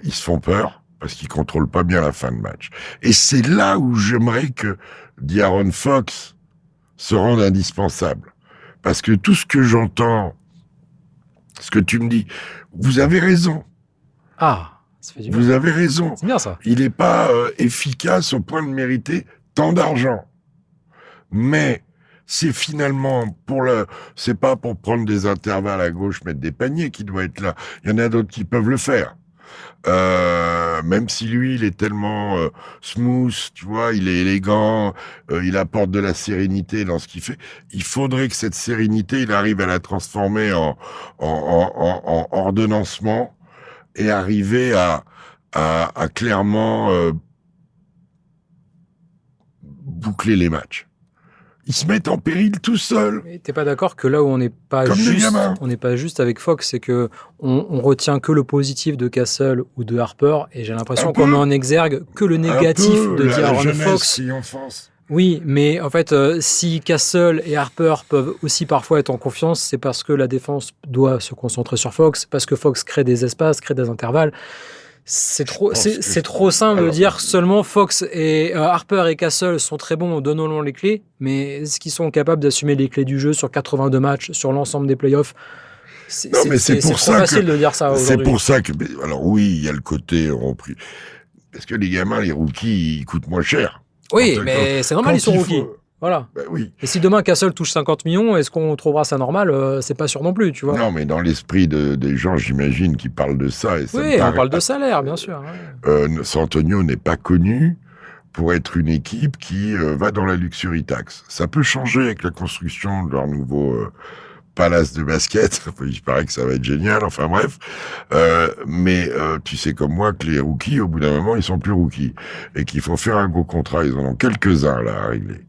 ils se font peur parce qu'ils contrôlent pas bien la fin de match. Et c'est là où j'aimerais que De'Aaron Fox se rende indispensable. Parce que tout ce que j'entends, ce que tu me dis, vous avez raison. Ah, ça fait du bien. Vous avez raison. C'est bien ça. Il n'est pas efficace au point de mériter tant d'argent. Mais c'est finalement c'est pas pour prendre des intervalles à gauche, mettre des paniers qui doit être là. Il y en a d'autres qui peuvent le faire. Même si lui, il est tellement smooth, tu vois, il est élégant, il apporte de la sérénité dans ce qu'il fait. Il faudrait que cette sérénité, il arrive à la transformer en ordonnancement et arriver à clairement boucler les matchs. Ils se mettent en péril tout seuls. Mais t'es pas d'accord que là où on n'est pas juste avec Fox, c'est que on retient que le positif de Castle ou de Harper, et j'ai l'impression qu'on met en exergue que le négatif de De'Aaron Fox. Oui, mais en fait, si Castle et Harper peuvent aussi parfois être en confiance, c'est parce que la défense doit se concentrer sur Fox, parce que Fox crée des espaces, crée des intervalles. C'est trop simple de dire seulement Fox et Harper et Castle sont très bons, donnons-leur les clés, mais est-ce qu'ils sont capables d'assumer les clés du jeu sur 82 matchs, sur l'ensemble des playoffs? C'est trop facile de dire ça aujourd'hui. C'est pour ça que... Alors oui, il y a le côté... Parce que les gamins, les rookies, ils coûtent moins cher. Oui, mais c'est normal, ils sont rookies. Voilà. Oui. Et si demain Castle touche 50 millions, est-ce qu'on trouvera ça normal? C'est pas sûr non plus, tu vois. Non, mais dans l'esprit des gens, j'imagine, qui parlent de ça. Et ça on parle de salaire, bien sûr. Ouais. San Antonio n'est pas connu pour être une équipe qui va dans la luxury tax. Ça peut changer avec la construction de leur nouveau palace de basket. Il paraît que ça va être génial. Enfin bref. Mais tu sais comme moi que les rookies, au bout d'un moment, ils sont plus rookies. Et qu'il faut faire un gros contrat. Ils en ont quelques-uns là à régler.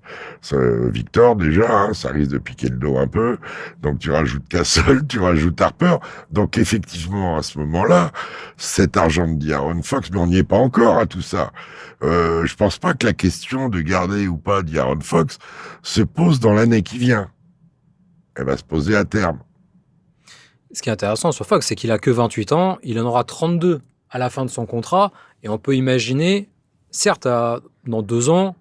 Victor, déjà, ça risque de piquer le dos un peu. Donc tu rajoutes Castle, tu rajoutes Harper. Donc effectivement, à ce moment-là, cet argent de De'Aaron Fox, mais on n'y est pas encore à tout ça. Je pense pas que la question de garder ou pas De'Aaron Fox se pose dans l'année qui vient. Elle va se poser à terme. Ce qui est intéressant sur Fox, c'est qu'il a que 28 ans, il en aura 32 à la fin de son contrat, et on peut imaginer, certes, dans 2 ans,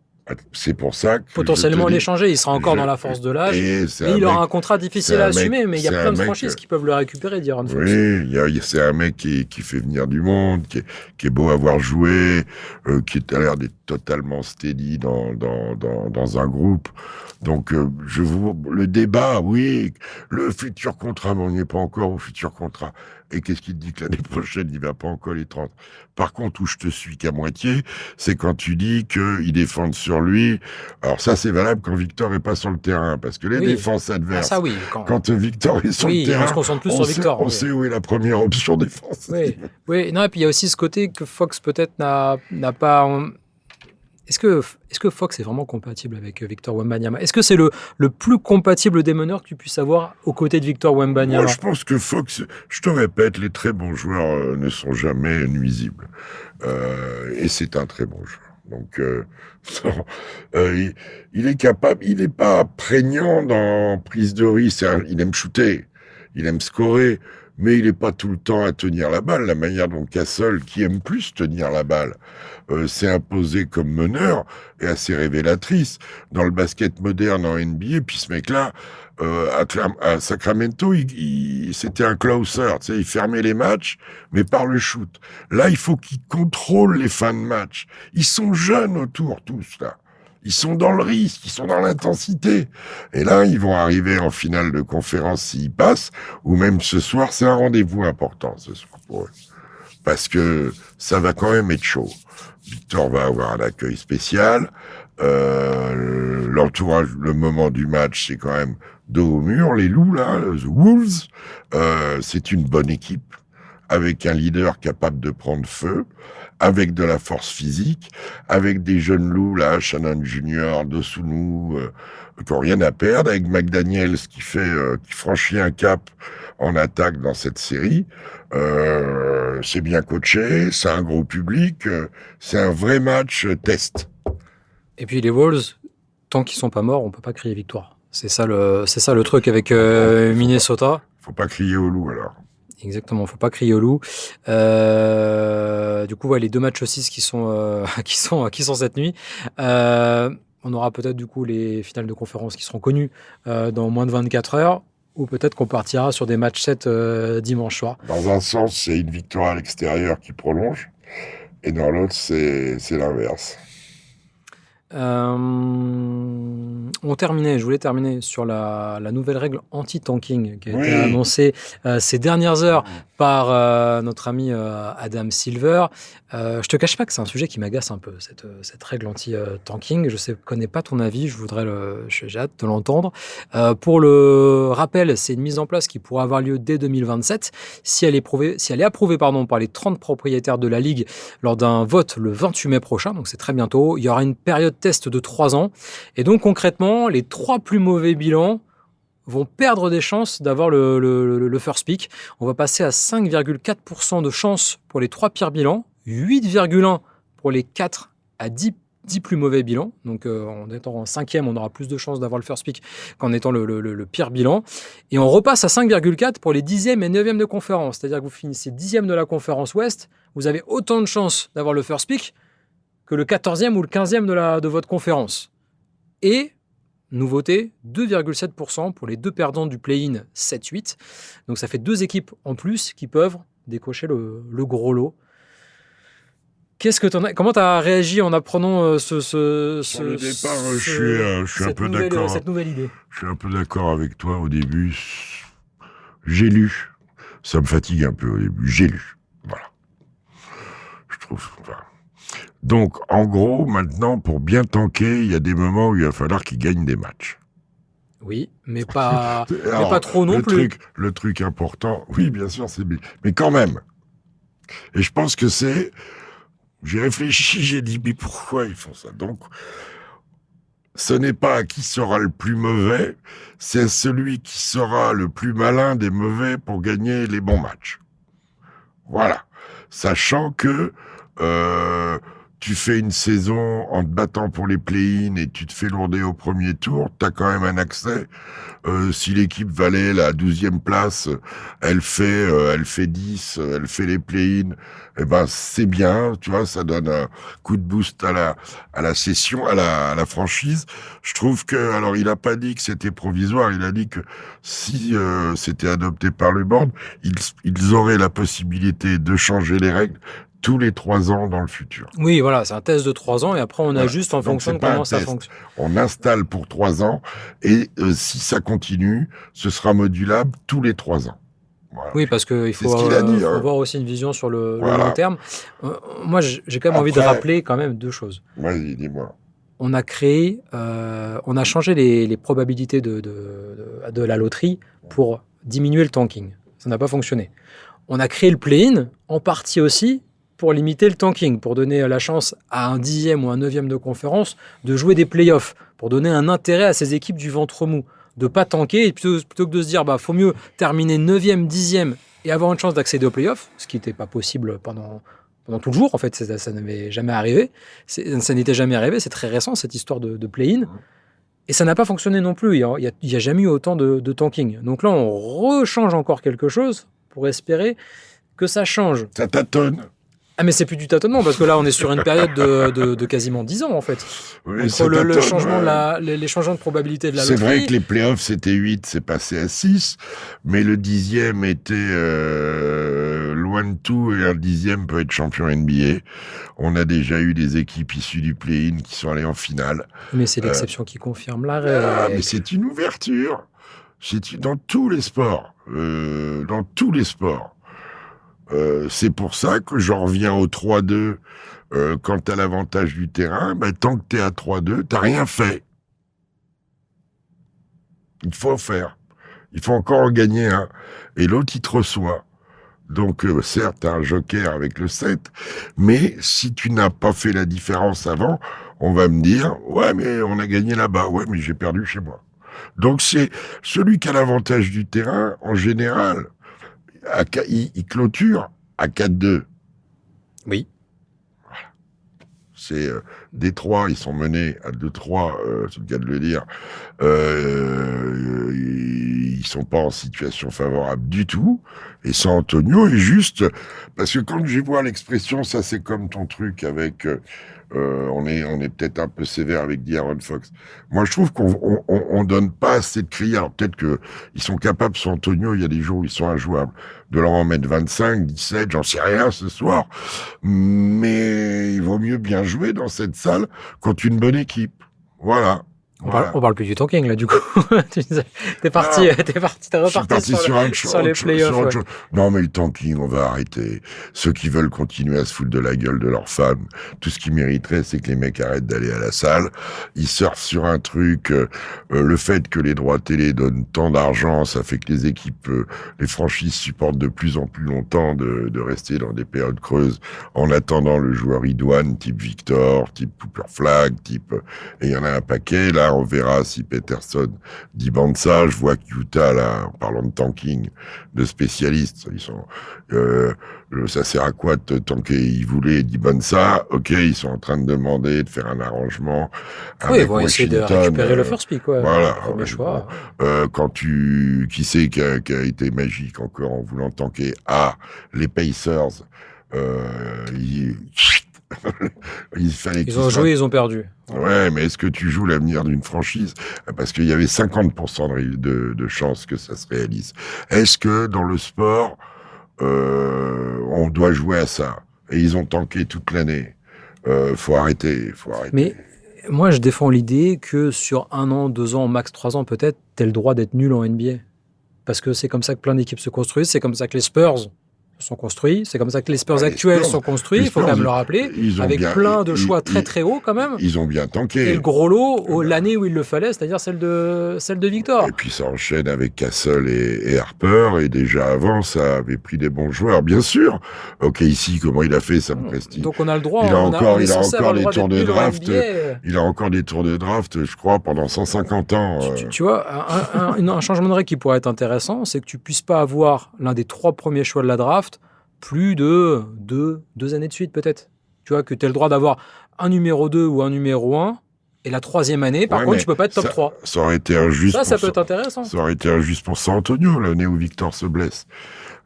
c'est pour ça que potentiellement l'échanger, il sera encore dans la force de l'âge, et il aura un contrat difficile à assumer, mais il y a plein de franchises qui peuvent le récupérer, De'Aaron Fox. Oui, c'est un mec qui fait venir du monde, qui est beau à voir jouer, qui a l'air d'être totalement steady dans un groupe. Donc, le débat, oui, le futur contrat, mais on n'y est pas encore au futur contrat. Et qu'est-ce qui te dit que l'année prochaine, il va pas encore les 30? Par contre, où je te suis qu'à moitié, c'est quand tu dis qu'ils défendent sur lui. Alors ça, c'est valable quand Victor est pas sur le terrain, parce que les défenses adverses, ça oui. Quand Victor est sur le terrain, on se concentre plus sur Victor. On sait où est la première option défense. Oui. Non, et puis il y a aussi ce côté que Fox peut-être n'a pas... Est-ce que Fox est vraiment compatible avec Victor Wembanyama? Est-ce que c'est le plus compatible des meneurs que tu puisses avoir aux côtés de Victor Wembanyama? Moi, je pense que Fox, je te répète, les très bons joueurs ne sont jamais nuisibles. Et c'est un très bon joueur. Donc, il est capable, il n'est pas prégnant dans prise de risque. Il aime shooter, il aime scorer, mais il n'est pas tout le temps à tenir la balle. La manière dont Castle, qui aime plus tenir la balle, s'est imposé comme meneur est assez révélatrice. Dans le basket moderne en NBA, puis ce mec-là, à Sacramento, c'était un closer, tu sais, il fermait les matchs, mais par le shoot. Là, il faut qu'il contrôle les fins de match. Ils sont jeunes autour, tous, là. Ils sont dans le risque, ils sont dans l'intensité. Et là, ils vont arriver en finale de conférence s'ils passent, ou même ce soir, c'est un rendez-vous important, ce soir, pour eux. Parce que ça va quand même être chaud. Victor va avoir un accueil spécial. L'entourage, le moment du match, c'est quand même dos au mur. Les loups, là, the Wolves, c'est une bonne équipe, avec un leader capable de prendre feu, avec de la force physique, avec des jeunes loups, là, Shannon Junior, Dosunmu, qui n'ont rien à perdre, avec McDaniels qui franchit un cap en attaque dans cette série. C'est bien coaché, c'est un gros public, c'est un vrai match test. Et puis les Wolves, tant qu'ils sont pas morts, on peut pas crier victoire. C'est ça le truc avec Minnesota. Faut pas crier au loup alors. Exactement, faut pas crier au loup. Du coup, les deux matchs 6 qui sont cette nuit. On aura peut-être du coup les finales de conférence qui seront connues dans moins de 24 heures. Ou peut-être qu'on partira sur des matchs 7 dimanche soir. Dans un sens, c'est une victoire à l'extérieur qui prolonge. Et dans l'autre, c'est l'inverse. Je voulais terminer sur la nouvelle règle anti-tanking qui a été annoncée ces dernières heures par notre ami Adam Silver. Je te cache pas que c'est un sujet qui m'agace un peu, cette règle anti-tanking. Je connais pas ton avis, j'ai hâte de l'entendre. Pour le rappel, c'est une mise en place qui pourra avoir lieu dès 2027 si elle est approuvée par les 30 propriétaires de la Ligue lors d'un vote le 28 mai prochain, donc c'est très bientôt. Il y aura une période test de 3 ans. Et donc, concrètement, les 3 plus mauvais bilans vont perdre des chances d'avoir le first pick. On va passer à 5,4% de chances pour les 3 pires bilans, 8,1% pour les 4 à 10 plus mauvais bilans. Donc, en étant en 5e, on aura plus de chances d'avoir le first pick qu'en étant le pire bilan. Et on repasse à 5,4% pour les 10e et 9e de conférence. C'est-à-dire que vous finissez 10e de la conférence Ouest, vous avez autant de chances d'avoir le first pick que le 14e ou le 15e de votre conférence. Et, nouveauté, 2,7% pour les 2 perdants du play-in 7-8. Donc ça fait 2 équipes en plus qui peuvent décocher le gros lot. Comment tu as réagi en apprenant Sur le départ, je suis un peu d'accord. Cette nouvelle idée. Je suis un peu d'accord avec toi au début. J'ai lu. Ça me fatigue un peu au début. J'ai lu. Voilà. Je trouve... Donc, en gros, maintenant, pour bien tanker, il y a des moments où il va falloir qu'ils gagnent des matchs. Oui, mais pas trop non plus. Le truc important, oui, bien sûr, c'est bien. Mais quand même. Et je pense que j'ai réfléchi, j'ai dit, mais pourquoi ils font ça? Donc, ce n'est pas à qui sera le plus mauvais, c'est à celui qui sera le plus malin des mauvais pour gagner les bons matchs. Voilà. Sachant que... tu fais une saison en te battant pour les play-in et tu te fais lourder au premier tour, t'as quand même un accès. Si l'équipe valait la 12e place, elle fait 10, elle fait les play-in, c'est bien, tu vois, ça donne un coup de boost à la session, à la franchise. Je trouve que, alors il a pas dit que c'était provisoire, il a dit que si c'était adopté par le board, ils auraient la possibilité de changer les règles tous les 3 ans dans le futur. Oui, voilà, c'est un test de 3 ans et après on ajuste en fonction de comment ça fonctionne. On installe pour 3 ans et si ça continue, ce sera modulable tous les 3 ans. Voilà. Oui, parce qu'il C'est faut, ce qu'il a dit, faut hein. avoir aussi une vision sur le Voilà. long terme. Moi, j'ai quand même envie de Après- rappeler quand même 2 choses. Vas-y, dis-moi. On a changé les probabilités de la loterie pour diminuer le tanking. Ça n'a pas fonctionné. On a créé le play-in, en partie aussi, pour limiter le tanking, pour donner la chance à un 10e ou un 9e de conférence de jouer des playoffs, pour donner un intérêt à ces équipes du ventre mou, de pas tanker, et plutôt que de se dire, faut mieux terminer 9e, 10e et avoir une chance d'accéder aux playoffs, ce qui n'était pas possible pendant tout le jour, en fait, ça n'avait jamais arrivé. Ça n'était jamais arrivé, c'est très récent, cette histoire de play-in. Et ça n'a pas fonctionné non plus, il n'y a jamais eu autant de tanking. Donc là, on rechange encore quelque chose pour espérer que ça change. Ça tâtonne. Ah, mais c'est plus du tâtonnement, parce que là, on est sur une période de quasiment 10 ans, en fait. Oui, Entre le tâtonne, changement ouais. les changements de probabilité de la C'est loterie. vrai que les playoffs, c'était 8, c'est passé à 6, mais le 10e était loin de tout, et un 10e peut être champion NBA. On a déjà eu des équipes issues du play-in qui sont allées en finale. Mais c'est l'exception qui confirme la Ah, règle. mais c'est une ouverture. Dans tous les sports. Dans tous les sports. C'est pour ça que j'en reviens au 3-2. Quand t'as l'avantage du terrain, tant que t'es à 3-2, t'as rien fait. Il faut faire. Il faut encore en gagner un. Et l'autre, il te reçoit. Donc, certes, t'as un joker avec le 7, mais si tu n'as pas fait la différence avant, on va me dire, ouais, mais on a gagné là-bas. Ouais, mais j'ai perdu chez moi. Donc, c'est celui qui a l'avantage du terrain, en général, il clôture à 4-2. Oui. C'est Détroit, ils sont menés à 2-3, c'est le cas de le dire. Ils sont pas en situation favorable du tout. Et San Antonio est juste... Parce que quand je vois l'expression, ça c'est comme ton truc avec... on est peut-être un peu sévère avec De'Aaron Fox. Moi, je trouve qu'on donne pas assez de cris. Alors peut-être que ils sont capables, San Antonio, il y a des jours où ils sont injouables, de leur en mettre 25, 17, j'en sais rien ce soir. Mais il vaut mieux bien jouer dans cette salle contre une bonne équipe. Voilà. On parle plus du tanking, là, du coup. T'es reparti sur les playoffs. Ouais. Non, mais le tanking, on va arrêter. Ceux qui veulent continuer à se foutre de la gueule de leurs femmes, tout ce qui mériterait, c'est que les mecs arrêtent d'aller à la salle. Ils surfent sur un truc. Le fait que les droits télé donnent tant d'argent, ça fait que les équipes, les franchises supportent de plus en plus longtemps de rester dans des périodes creuses en attendant le joueur idoine, type Victor, type Cooper Flag, type... Et il y en a un paquet, là. On verra si Peterson dit Banza. Je vois que Utah, là, en parlant de tanking, de spécialistes, ils sont, ça sert à quoi de tanker? Ils voulaient dit Banza. Ok, ils sont en train de demander de faire un arrangement. Oui, ils vont essayer de récupérer le first pick, ouais. Voilà. Premier choix. Qui c'est qui a été magique encore en voulant tanker? Les Pacers. Ils ont joué, ils ont perdu. Ouais, mais est-ce que tu joues l'avenir d'une franchise? Parce qu'il y avait 50% de chances que ça se réalise. Est-ce que dans le sport, on doit jouer à ça? Et ils ont tanké toute l'année. Faut arrêter. Mais moi, je défends l'idée que sur 1 an, 2 ans, max 3 ans peut-être, t'as le droit d'être nul en NBA. Parce que c'est comme ça que plein d'équipes se construisent, c'est comme ça que les Spurs sont construits, c'est comme ça que les Spurs actuels sont construits, il faut quand même le rappeler, avec plein de choix très hauts quand même. Ils ont bien tanké. Et le gros lot, l'année où il le fallait, c'est-à-dire celle de Victor. Et puis ça enchaîne avec Castle et Harper, et déjà avant, ça avait pris des bons joueurs, bien sûr. Ok, ici, comment il a fait, ça me prestime. Donc on a le droit, il a encore des tours de draft. Il a encore des tours de draft, je crois, pendant 150 ans. Tu vois, un changement de règle qui pourrait être intéressant, c'est que tu puisses pas avoir l'un des 3 premiers choix de la draft plus de 2 années de suite, peut-être. Tu vois, que tu as le droit d'avoir un numéro 2 ou un numéro 1, et la 3e année, par contre, tu peux pas être top 3. Ça aurait été injuste. Ça peut être intéressant. Ça aurait été injuste pour San Antonio, l'année où Victor se blesse.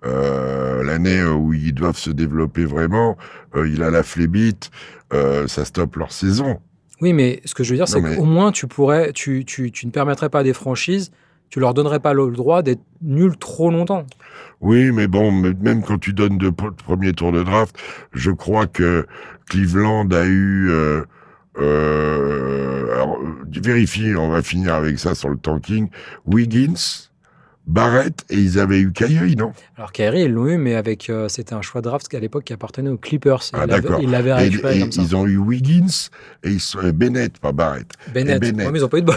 L'année où ils doivent se développer vraiment, il a la flébite, ça stoppe leur saison. Oui, mais ce que je veux dire, c'est qu'au moins, tu ne permettrais pas à des franchises, tu leur donnerais pas le droit d'être nuls trop longtemps. Oui, mais bon, même quand tu donnes 2 premiers tours de draft, je crois que Cleveland a eu... alors, vérifie, on va finir avec ça sur le tanking. Wiggins, Barrett et ils avaient eu Kyrie, non? Alors Kyrie, ils l'ont eu, mais avec c'était un choix de draft à l'époque qui appartenait aux Clippers. D'accord. Ils l'avaient récupéré comme ça. Ils ont eu Wiggins et Bennett, pas Barrett. Bennett. Ouais, mais ils n'ont pas eu de bol.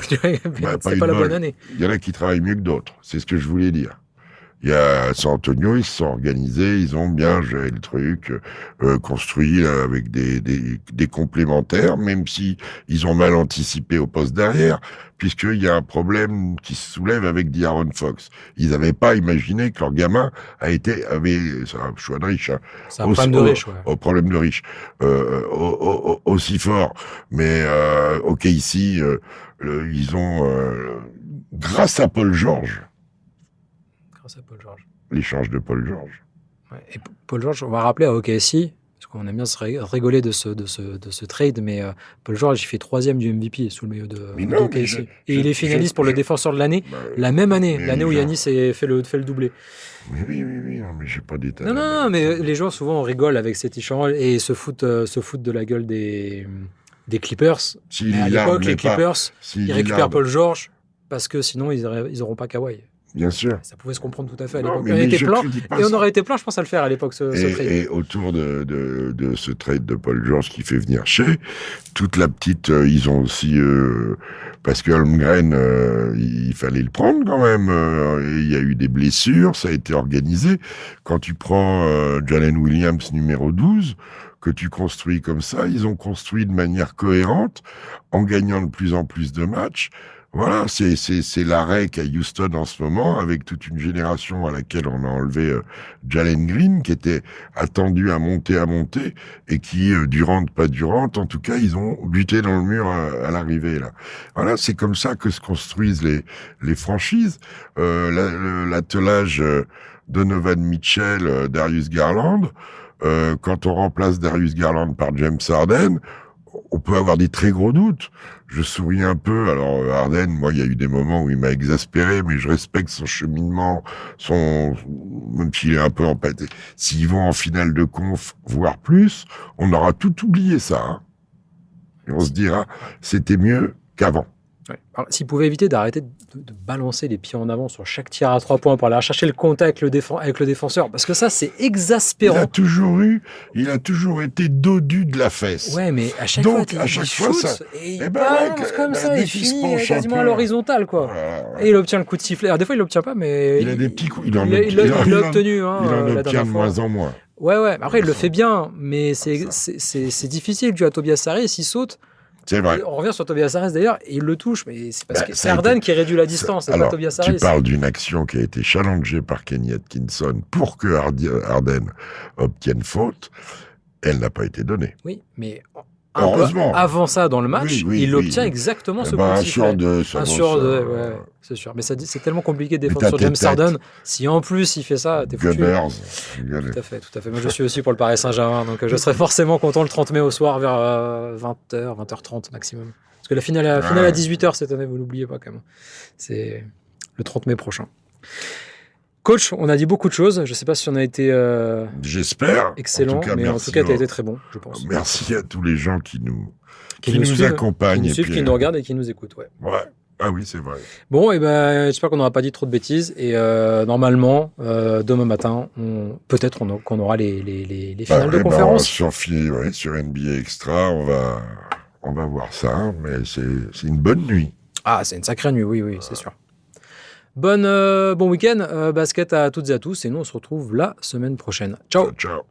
C'est pas la bonne année. Il y en a qui travaillent mieux que d'autres. C'est ce que je voulais dire. Il y a San Antonio, ils se sont organisés, ils ont bien géré le truc, construit avec des complémentaires, même si ils ont mal anticipé au poste derrière, puisqu'il y a un problème qui se soulève avec De'Aaron Fox. Ils n'avaient pas imaginé que leur gamin avait c'est un choix de riche, hein, c'est un problème de riche, ouais. Au problème de riche, aussi fort. Mais ok, ici, ils ont, grâce à Paul George. À Paul George. L'échange de Paul George. Ouais, et Paul George, on va rappeler à OKC, parce qu'on aime bien se rigoler de ce trade, mais Paul George, il fait 3e du MVP sous le maillot de OKC. Et il est finaliste pour le défenseur de l'année, la même année, l'année où Giannis fait le doublé. Mais oui, non, mais j'ai pas d'état. Non, mais les gens souvent rigolent avec cet échange et se foutent de la gueule des Clippers. Mais à l'époque, les Clippers, ils récupèrent Paul George parce que sinon, ils n'auront pas Kawhi. Bien sûr. Ça pouvait se comprendre tout à fait à l'époque. On aurait été plein, je pense, à le faire à l'époque, ce trade. Et autour de ce trade de Paul George qui fait venir Shea, toute la petite... ils ont aussi... parce que Holmgren, il fallait le prendre quand même. Il y a eu des blessures, ça a été organisé. Quand tu prends Jalen Williams numéro 12, que tu construis comme ça, ils ont construit de manière cohérente, en gagnant de plus en plus de matchs. Voilà, c'est l'arrêt qu'a Houston en ce moment, avec toute une génération à laquelle on a enlevé Jalen Green, qui était attendu à monter, et qui, pas Durant, en tout cas, ils ont buté dans le mur à l'arrivée, là. Voilà, c'est comme ça que se construisent les franchises. L'attelage Donovan Mitchell, Darius Garland, quand on remplace Darius Garland par James Harden, on peut avoir des très gros doutes. Je souris un peu. Alors, Harden, moi, il y a eu des moments où il m'a exaspéré, mais je respecte son cheminement, même s'il est un peu empâté. S'ils vont en finale de conf, voire plus, on aura tout oublié ça. Hein. Et on se dira, c'était mieux qu'avant. Ouais. S'il pouvait éviter d'arrêter de balancer les pieds en avant sur chaque tir à 3 points pour aller chercher le contact avec le défenseur, parce que ça, c'est exaspérant. Il a toujours été dodu de la fesse. Ouais, mais à chaque fois, ça... Et il balance comme ça, il finit quasiment à l'horizontale, quoi. Voilà. Et il obtient le coup de sifflet. Alors, des fois, il l'obtient pas, mais... Il a des petits coups. Il l'a obtenu. Il en obtient de moins en moins. Ouais. Après, il le fait bien, mais c'est difficile. Tu as Tobias Harris, il saute. C'est vrai. On revient sur Tobias Harris d'ailleurs, et il le touche, mais c'est parce que c'est Harden qui réduit la distance, c'est pas Tobias Harris. Tu parles d'une action qui a été challengée par Kenny Atkinson pour que Harden obtienne faute. Elle n'a pas été donnée. Oui, mais heureusement. Avant ça, dans le match, il obtient exactement ce coup de sifflet. Un sur deux, ouais, c'est sûr. Mais c'est tellement compliqué de défendre sur James Harden. Si en plus il fait ça, t'es foutu. Gunners. Tout à fait. Moi, je suis aussi pour le Paris Saint-Germain, donc je serai forcément content le 30 mai au soir vers 20h, 20h30 maximum. Parce que la finale à 18h cette année, vous l'oubliez pas quand même. C'est le 30 mai prochain. Coach, on a dit beaucoup de choses. Je ne sais pas si on a été j'espère. Excellent, mais en tout cas, tu as été très bon, je pense. Merci à tous les gens qui nous accompagnent. Qui nous suivent, qui nous regardent et qui nous écoutent. Ouais. Ah oui, c'est vrai. Bon, j'espère qu'on n'aura pas dit trop de bêtises. Et normalement, demain matin, peut-être qu'on aura les finales de conférence. Sur NBA Extra, on va voir ça. Mais c'est une bonne nuit. Ah, c'est une sacrée nuit, oui, c'est sûr. Bon week-end, basket à toutes et à tous, et nous on se retrouve la semaine prochaine. Ciao. Ciao.